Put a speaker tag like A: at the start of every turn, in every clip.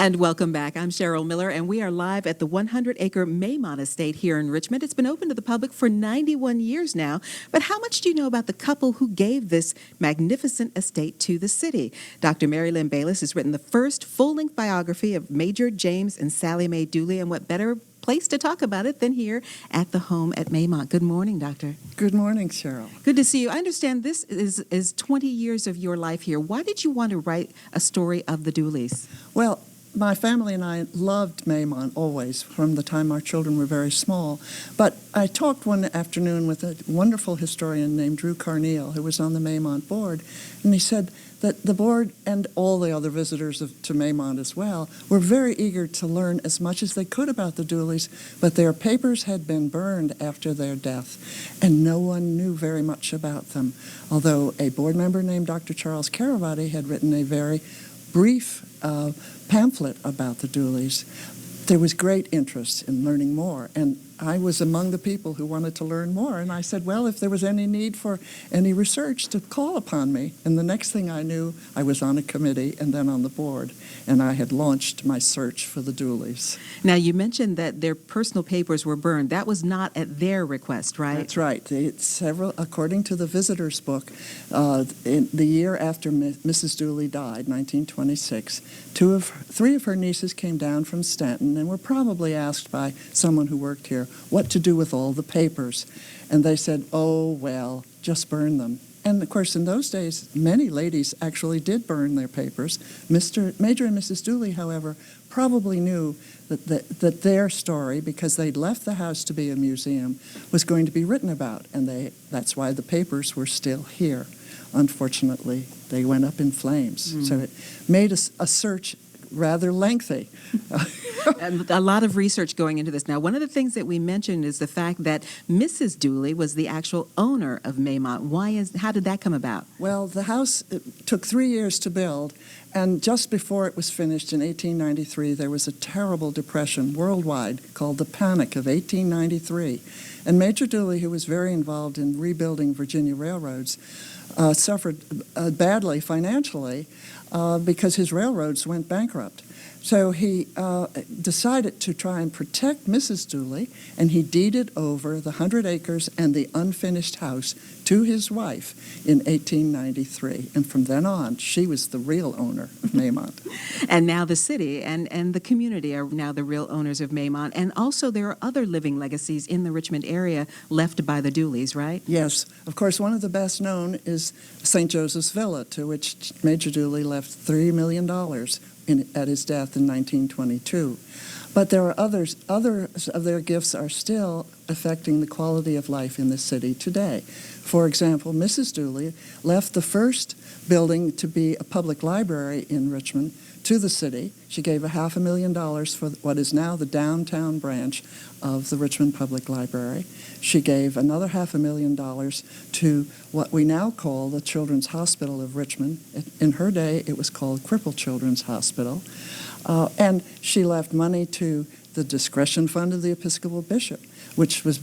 A: And welcome back. I'm Cheryl Miller, and we are live at the 100-acre Maymont estate here in Richmond. It's been open to the public for 91 years now. But how much do you know about the couple who gave this magnificent estate to the city? Dr. Mary Lynn Bayless has written the first full-length biography of Major James and Sally Mae Dooley, and what better place to talk about it than here at the home at Maymont. Good morning, Doctor.
B: Good morning, Cheryl.
A: Good to see you. I understand this is 20 years of your life here. Why did you want to write a story of the Dooleys?
B: Well, my family and I loved Maymont always, from the time our children were very small. But I talked one afternoon with a wonderful historian named Drew Carneal, who was on the Maymont board, and he said that the board and all the other visitors to Maymont as well were very eager to learn as much as they could about the Dooleys, but their papers had been burned after their death, and no one knew very much about them, although a board member named Dr. Charles Caravati had written a very brief pamphlet about the Dooleys. There was great interest in learning more, and I was among the people who wanted to learn more, and I said, well, if there was any need for any research, to call upon me. And the next thing I knew, I was on a committee and then on the board, and I had launched my search for the Dooleys.
A: Now, you mentioned that their personal papers were burned. That was not at their request, right?
B: That's right. According to the visitor's book, in the year after Mrs. Dooley died, 1926, three of her nieces came down from Stanton and were probably asked by someone who worked here what to do with all the papers. And they said, oh, well, just burn them. And, of course, in those days, many ladies actually did burn their papers. Major and Mrs. Dooley, however, probably knew that their story, because they'd left the house to be a museum, was going to be written about. And that's why the papers were still here. Unfortunately, they went up in flames. Mm. So it made a search rather lengthy.
A: And a lot of research going into this. Now, one of the things that we mentioned is the fact that Mrs. Dooley was the actual owner of Maymont. How did that come about?
B: Well, the house took 3 years to build, and just before it was finished in 1893, there was a terrible depression worldwide called the Panic of 1893. And Major Dooley, who was very involved in rebuilding Virginia railroads, suffered badly financially because his railroads went bankrupt. So he decided to try and protect Mrs. Dooley, and he deeded over the 100 acres and the unfinished house to his wife in 1893. And from then on, she was the real owner of Maymont.
A: And now the city and the community are now the real owners of Maymont. And also there are other living legacies in the Richmond area left by the Dooleys, right?
B: Yes. Of course, one of the best known is St. Joseph's Villa, to which Major Dooley left $3 million at his death in 1922. But there are others of their gifts are still affecting the quality of life in the city today. For example, Mrs. Dooley left the first building to be a public library in Richmond to the city. She gave $500,000 for what is now the downtown branch of the Richmond Public Library. She gave another $500,000 to what we now call the Children's Hospital of Richmond. In her day, it was called Cripple Children's Hospital. And she left money to the discretion fund of the Episcopal Bishop, which was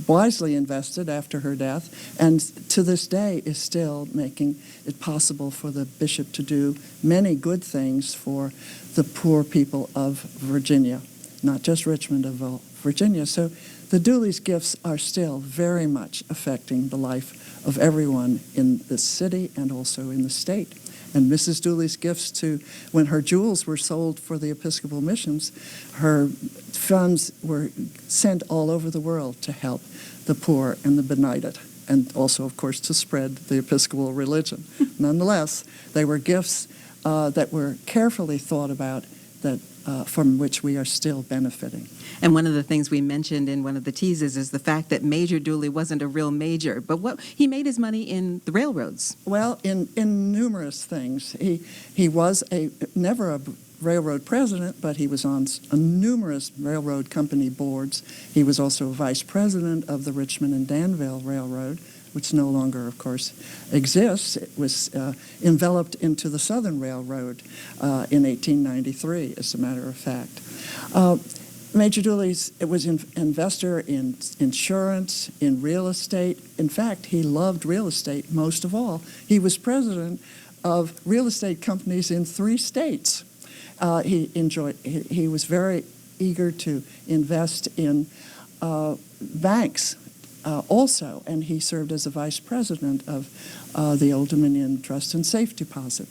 B: wisely invested after her death, and to this day is still making it possible for the bishop to do many good things for the poor people of Virginia, not just Richmond, of Virginia. So the Dooleys' gifts are still very much affecting the life of everyone in the city and also in the state. And Mrs. Dooley's gifts when her jewels were sold for the Episcopal missions, her funds were sent all over the world to help the poor and the benighted, and also, of course, to spread the Episcopal religion. Nonetheless, they were gifts that were carefully thought about, from which we are still benefiting.
A: And one of the things we mentioned in one of the teases is the fact that Major Dooley wasn't a real major, but he made his money in the railroads.
B: Well, in numerous things. He was never a railroad president, but he was on numerous railroad company boards. He was also vice president of the Richmond and Danville Railroad, which no longer, of course, exists. It was enveloped into the Southern Railroad in 1893, as a matter of fact. Major Dooley was an investor in insurance, in real estate. In fact, he loved real estate most of all. He was president of real estate companies in 3 states. He was very eager to invest in banks also, and he served as a vice president of the Old Dominion Trust and Safe Deposit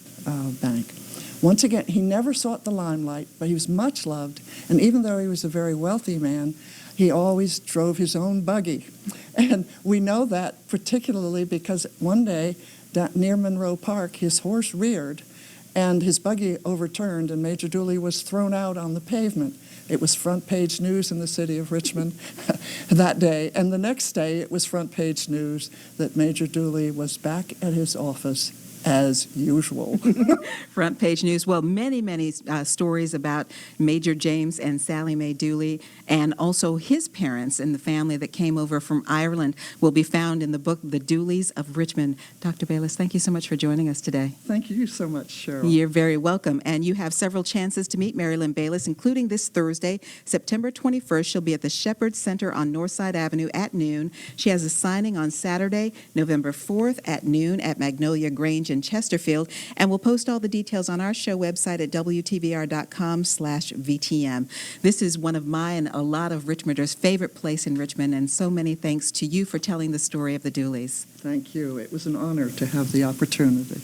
B: Bank. Once again, he never sought the limelight, but he was much loved, and even though he was a very wealthy man, he always drove his own buggy. And we know that particularly because one day near Monroe Park, his horse reared and his buggy overturned, and Major Dooley was thrown out on the pavement. It was front page news in the city of Richmond that day, and the next day it was front page news that Major Dooley was back at his office as usual.
A: Front page news. Well, many stories about Major James and Sally Mae Dooley, and also his parents and the family that came over from Ireland, will be found in the book, The Dooleys of Richmond. Dr. Bayless, thank you so much for joining us today.
B: Thank you so much, Cheryl.
A: You're very welcome. And you have several chances to meet Mary Lynn Bayless, including this Thursday, September 21st. She'll be at the Shepherd Center on Northside Avenue at noon. She has a signing on Saturday, November 4th at noon at Magnolia Grange in Chesterfield, and we'll post all the details on our show website at wtvr.com/VTM. This is one of my and a lot of Richmonders' favorite place in Richmond, and so many thanks to you for telling the story of the Dooleys.
B: Thank you. It was an honor to have the opportunity.